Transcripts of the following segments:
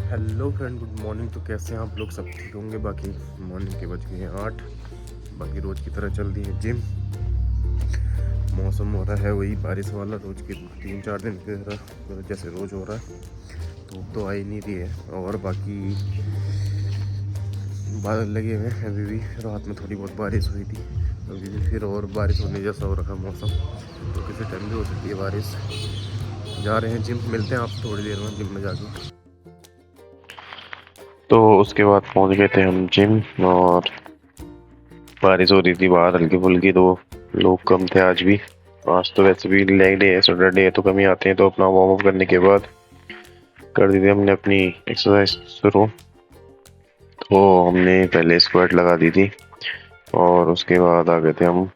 Hello friend, good morning. तो कैसे हैं आप लोग? सब ठीक होंगे। बाकी मॉर्निंग के बज गए हैं 8। बाकी रोज़ की तरह चल रही है जिम। मौसम हो रहा है वही बारिश वाला, रोज़ के 3-4 दिन की तरह जैसे रोज़ हो रहा है। धूप तो आ ही नहीं रही है। और बाकी बादल लगे हुए हैं। अभी भी रात में थोड़ी बहुत बारिश हुई थी, अभी भी फिर और बारिश होने जैसा हो रखा है मौसम। तो किसी टाइम भी हो सकती है बारिश। जा रहे हैं जिम, मिलते हैं आपसे थोड़ी देर में जिम में जाके। तो उसके बाद पहुंच गए थे हम जिम, और बारिश हो रही थी बाहर हल्की फुल्की, तो लोग कम थे आज भी। आज तो वैसे भी लेग डे है, सैटरडे है, तो कम ही आते हैं। तो अपना वार्म अप करने के बाद कर दी थी हमने अपनी एक्सरसाइज शुरू। तो हमने पहले स्क्वाट लगा दी थी, और उसके बाद आ गए थे हम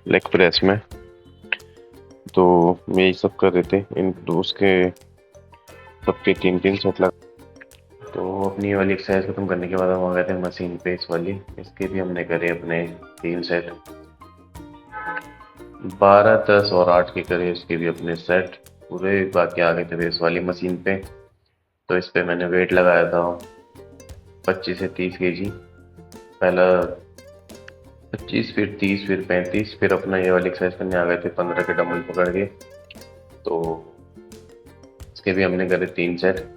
लेग प्रेस में। तो यही सब कर रहे थे। इन उसके सबके 3-3 सेट लगा। तो अपनी वाली एक्सरसाइज खत्म करने के बाद हम आ गए थे मशीन पे, इस वाली। इसके भी हमने करे अपने 3 सेट, 12, 10 और 8 के करे इसके भी अपने सेट पूरे। बाकी आ गए थे इस वाली मशीन पे। तो इस पे मैंने वेट लगाया था 25 से 30 केजी। पहला 25, फिर 30, फिर 35, फिर अपना ये वाली एक्सरसाइज करने आ गए थे 15 के डंबल पकड़ के। तो इसके भी हमने करे 3 सेट।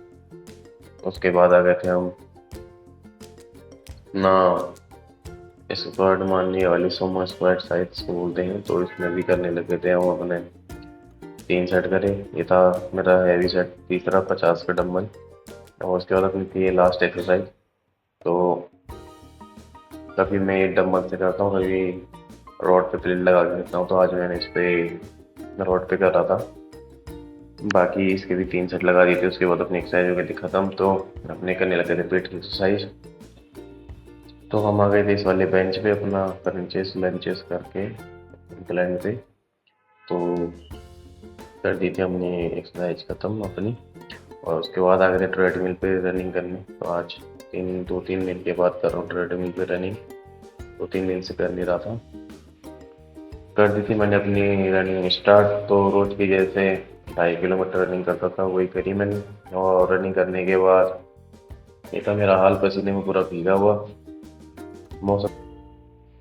उसके बाद आ गए थे हम ना स्क्वाट मारने वाली सोमो स्क्वाट साइज को बोलते हैं। तो इसमें भी करने लगे थे हम अपने 3 सेट करे। ये था मेरा हैवी सेट तीसरा, 50 का डंबल। और उसके बाद अपनी थी ये लास्ट एक्सरसाइज। तो कभी मैं ये डंबल से करता हूँ, कभी रॉड पे प्लेट लगा के करता हूँ। तो आज मैंने इस पे रॉड पे कर रहा था। बाकी इसके भी 3 सेट लगा दिए थे। उसके बाद अपनी एक्सरसाइज हो गई थी ख़त्म। तो अपने करने लगे थे पेट की एक्सरसाइज। तो हम आ गए थे इस वाले बेंच पे अपना क्रंचेस लंचेस करके इंक्लाइन पे। तो कर दी थी हमने एक्सरसाइज ख़त्म अपनी। और उसके बाद आ गए थे ट्रेडमिल पे रनिंग करने। तो आज 2-3 दिन के बाद कर रहा हूँ ट्रेडमिल पे रनिंग। 2-3 दिन से कर नहीं रहा था। कर दी थी मैंने अपनी रनिंग स्टार्ट। तो रोज़ की जैसे 2.5 किलोमीटर रनिंग करता था, वही करी मैंने। और रनिंग करने के बाद ये था मेरा हाल, पसीने में पूरा भीगा हुआ। मौसम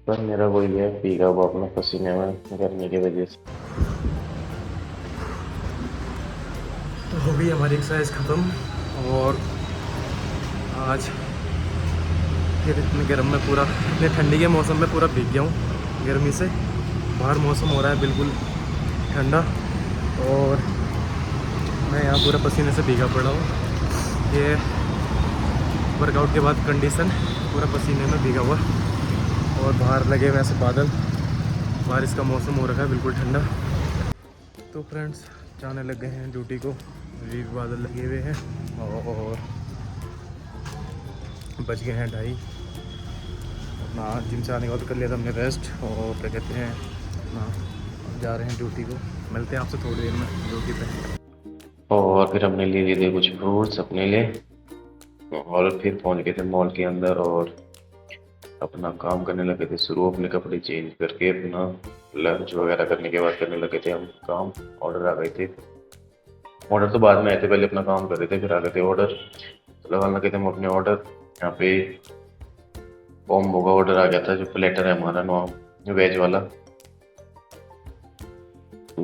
पर मेरा वही है, भीगा हुआ अपना पसीने में गर्मी की वजह से। तो हो गई हमारी एक्सरसाइज ख़त्म। और आज फिर इतने गर्म में पूरा, इतने ठंडी के मौसम में पूरा भीग गया हूँ गर्मी से। बाहर मौसम हो रहा है बिल्कुल ठंडा, और मैं यहाँ पूरा पसीने से भीगा पड़ा हूँ। ये वर्कआउट के बाद कंडीशन, पूरा पसीने में भीगा हुआ। और बाहर लगे हुए ऐसे बादल, बारिश का मौसम हो रखा है बिल्कुल ठंडा। तो फ्रेंड्स जाने लग गए हैं ड्यूटी को। अभी भी बादल लगे हुए हैं, और बज गए हैं 2:30। अपना जिम से आने के बाद कर लिया था हमने रेस्ट, और क्या कहते हैं अपना जा रहे हैं ड्यूटी को। मिलते हैं आपसे थोड़ी देर में ड्यूटी पे। और फिर हमने ले लिए थे कुछ फ्रूट्स अपने लिए, और फिर पहुंच गए थे मॉल के अंदर। और अपना काम करने लगे थे शुरू। अपने कपड़े चेंज करके अपना लंच वगैरह करने के बाद करने लगे थे हम काम। ऑर्डर आ गए थे। ऑर्डर तो बाद में आए थे, पहले अपना काम कर रहे थे, फिर आ गए थे ऑर्डर। तो लगाने लगे थे हम अपने ऑर्डर। यहाँ पे कॉम्बो का ऑर्डर आ गया था, जो प्लेटर है हमारा नॉन वेज वाला।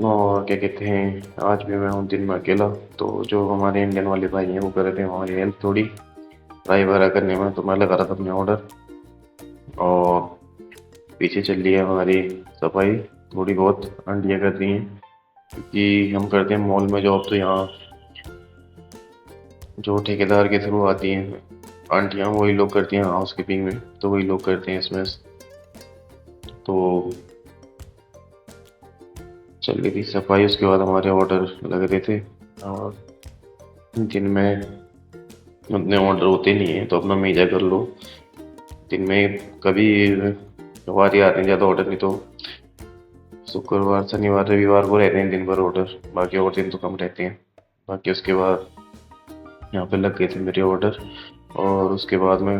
और क्या कहते हैं, आज भी मैं हूँ दिन में अकेला। तो जो हमारे इंडियन वाले भाई हैं वो कर रहे थे हमारी हेल्प थोड़ी फ्राई वगैरह करने में। तो मैं लगा रहा था अपने ऑर्डर, और पीछे चल रही है हमारी सफाई। थोड़ी बहुत आंटियाँ कर रही हैं, क्योंकि हम करते हैं मॉल में जॉब। तो यहाँ जो ठेकेदार के थ्रू आती हैं आंटियाँ, वही लोग करती हैं हाउस कीपिंग में। तो वही लोग करते हैं इसमें। तो चल रही थी सफाई। उसके बाद हमारे ऑर्डर लग रहे थे, और जिनमें उतने ऑर्डर होते नहीं हैं तो अपना मेजा कर लो। दिन में कभी सवार ही आते हैं ज़्यादा ऑर्डर, नहीं तो शुक्रवार शनिवार रविवार को रहते हैं दिन भर ऑर्डर। बाकी और दिन तो कम रहते हैं। बाकी उसके बाद यहाँ पे लग गए थे मेरे ऑर्डर। और उसके बाद में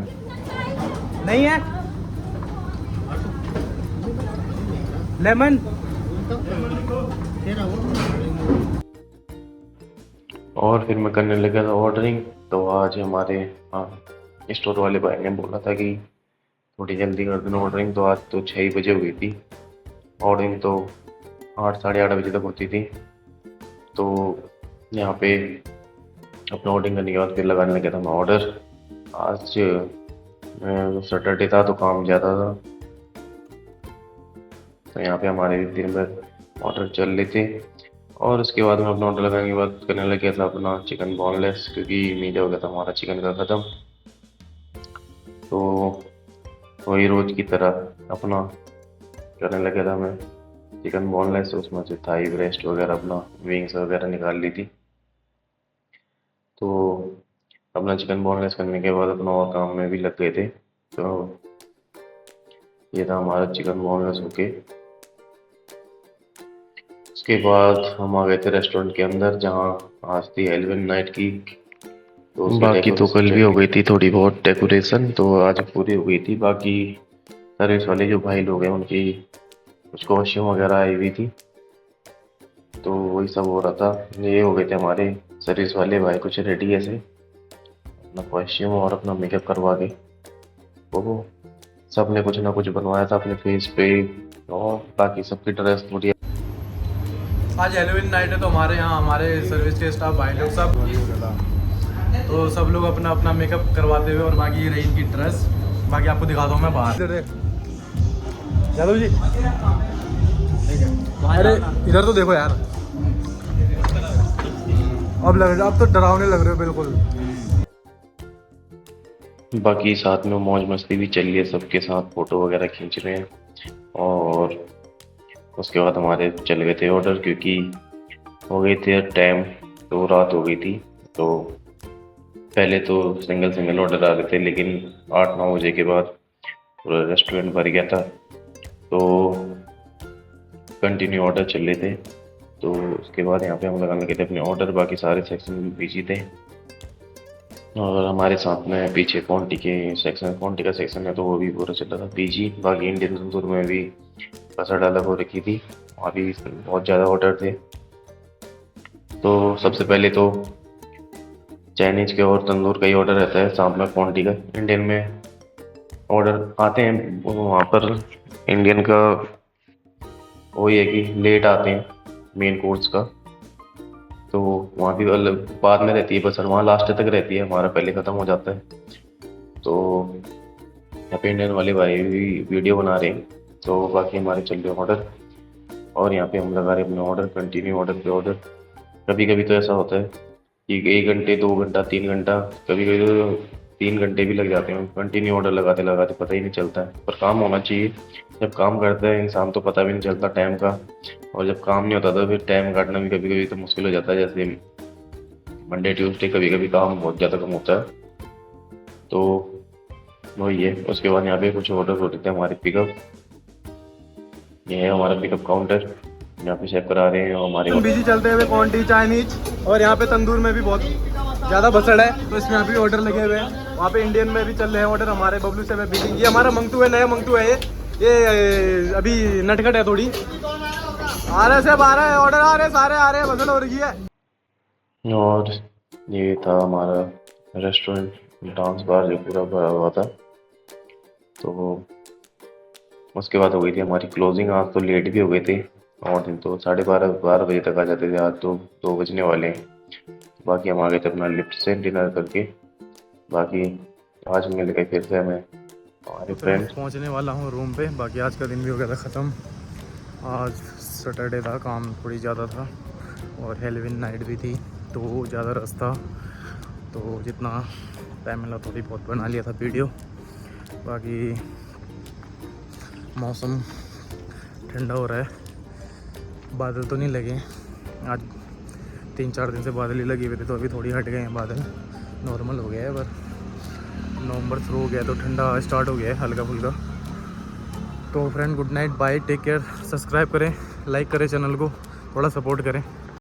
नहीं है लेमन। और फिर मैं करने लगा था ऑर्डरिंग। तो आज हमारे स्टोर वाले भाई ने बोला था कि थोड़ी जल्दी कर देना ऑर्डरिंग, तो आज तो 6 बजे हुई थी ऑर्डरिंग, तो 8 साढ़े 8 बजे तक होती थी। तो यहाँ पे अपना ऑर्डरिंग करने के बाद फिर लगाने लगा था मैं ऑर्डर। आज सैटरडे था तो काम ज़्यादा था, तो यहाँ पे हमारे दिन भर ऑर्डर चल रहे थे। और उसके बाद में अपना ऑर्डर लगाने के बाद करने लग गया था अपना चिकन बोनलेस, क्योंकि मीट हो गया था हमारा चिकन का ख़त्म। तो वही रोज़ की तरह अपना करने लगा था मैं चिकन बोनलेस। उसमें से थाई ब्रेस्ट वगैरह अपना विंग्स वगैरह निकाल ली थी। तो अपना चिकन बोनलेस करने के बाद अपना और काम में भी लग गए थे। तो ये था हमारा चिकन बोनलेस होके। उसके बाद हम आ गए थे रेस्टोरेंट के अंदर, जहाँ आज थी हेलोवीन नाइट की। तो बाकी तो कल भी हो गई थी थोड़ी बहुत डेकोरेशन, तो आज पूरी हो गई थी। बाकी सर्विस वाले जो भाई लोग हैं उनकी कुछ कॉस्ट्यूम वगैरह आई हुई थी, तो वही सब हो रहा था। ये हो गए थे हमारे सर्विस वाले भाई कुछ रेडी ऐसे अपना कॉस्ट्यूम और अपना मेकअप करवा के। वो सब ने कुछ ना कुछ बनवाया था अपने फेस पे, और बाकी सबकी ड्रेस थोड़ी। आज हेलोवीन नाइट है तो हमारे यहाँ हमारे सर्विस के स्टाफ भाई लोग सब तो सब लोग अपना अपना मेकअप करवाते हुए, और बाकी रही इनकी ड्रेस। बाकी आपको दिखाता हूँ मैं बाहर। यादव जी अरे इधर तो देखो यार, अब तो डरावने लग रहे हो बिल्कुल। बाकी साथ में मौज मस्ती भी चल रही है, सबके साथ फ़ोटो वगैरह खींच रहे हैं। और उसके बाद हमारे चल गए थे ऑर्डर, क्योंकि हो गई थी टाइम, तो रात हो गई थी। तो पहले तो सिंगल ऑर्डर आ रहे थे, लेकिन 8-9 बजे के बाद पूरा रेस्टोरेंट भर गया था, तो कंटिन्यू ऑर्डर चल रहे थे। तो उसके बाद यहाँ पे हम लगाने लगे थे अपने ऑर्डर। बाकी सारे सेक्शन भी बिजी थे, और हमारे साथ में पीछे क्वांटिटी का सेक्शन है, तो वो भी पूरा चल रहा था बिजी। बाकी इंडियन तंदूर में भी कसर अलग हो रखी थी, वहाँ भी बहुत ज़्यादा ऑर्डर थे। तो सबसे पहले तो चाइनीज़ के और तंदूर का ही ऑर्डर रहता है, साथ में क्वांटिटी का। इंडियन में ऑर्डर आते हैं, वहाँ पर इंडियन का वही है कि लेट आते हैं मेन कोर्स का, तो वहाँ भी बाद में रहती है बस, वहाँ लास्ट तक रहती है, हमारा पहले ख़त्म हो जाता है। तो यहाँ पे इंडियन वाले भाई भी वीडियो बना रहे हैं, तो बाकी हमारे चल रहे ऑर्डर। और यहाँ पे हम लगा रहे अपने ऑर्डर, कंटिन्यू ऑर्डर पे ऑर्डर। कभी कभी तो ऐसा होता है कि 1 घंटे 2 घंटा 3 घंटा, कभी कभी तो 3 घंटे भी लग जाते हैं कंटिन्यू ऑर्डर लगाते लगाते, पता ही नहीं चलता है। पर काम होना चाहिए, जब काम करता है इंसान तो पता भी नहीं चलता टाइम का, और जब काम नहीं होता तो फिर टाइम काटना भी कभी कभी तो मुश्किल हो जाता है। जैसे मंडे ट्यूसडे कभी कभी काम बहुत ज़्यादा कम होता है, तो वही है। उसके बाद यहाँ पे कुछ ऑर्डर होते थे हमारे पिकअप। ये है हमारा पिकअप काउंटर, यहाँ पे चेक करा रहे हैं हमारे बिजी चलते हुए क्वांटिटी चाइनीज, और यहाँ पे तंदूर में भी बहुत ज़्यादा भसड़ है, तो इसमें अभी ऑर्डर लगे हुए हैं। वहाँ पे इंडियन में भी चल रहे हैं ऑर्डर हमारे बबलू से। ये हमारा मंगतू है, नया मंगतू है ये अभी नटखट है थोड़ी। आ रहे सब आ रहे हैं ऑर्डर, आ रहे सारे आ रहे हैं, भसड़ हो रही है। और ये था हमारा रेस्टोरेंट डांस बार जो पूरा भरा हुआ था। तो उसके बाद हो गई थी हमारी क्लोजिंग। आज तो लेट भी हो गए थे, और दिन तो 12:30 बजे तक आ जाते थे, आज तो 2 बजने वाले हैं। बाकी हम आ गए थे अपना लिफ्ट से डिनर करके। बाकी आज मिल गए फिर से हमें हमारे फ्रेंड्स। पहुंचने वाला हूँ रूम पे। बाकी आज का दिन भी हो गया था ख़त्म, आज सैटरडे था, काम थोड़ी ज़्यादा था, और हेलोवीन नाइट भी थी, तो ज़्यादा रश था, तो जितना टाइम मिला थोड़ी बहुत बना लिया था वीडियो। बाकी मौसम ठंडा हो रहा है, बादल तो नहीं लगे आज, 3-4 दिन से बादल ही लगे हुए थे, तो अभी थोड़ी हट गए हैं बादल, नॉर्मल हो गया है। पर नवंबर शुरू हो गया तो ठंडा स्टार्ट हो गया है हल्का फुल्का। तो friend good night, bye, take care. Subscribe करें, लाइक करें चैनल को, थोड़ा सपोर्ट करें।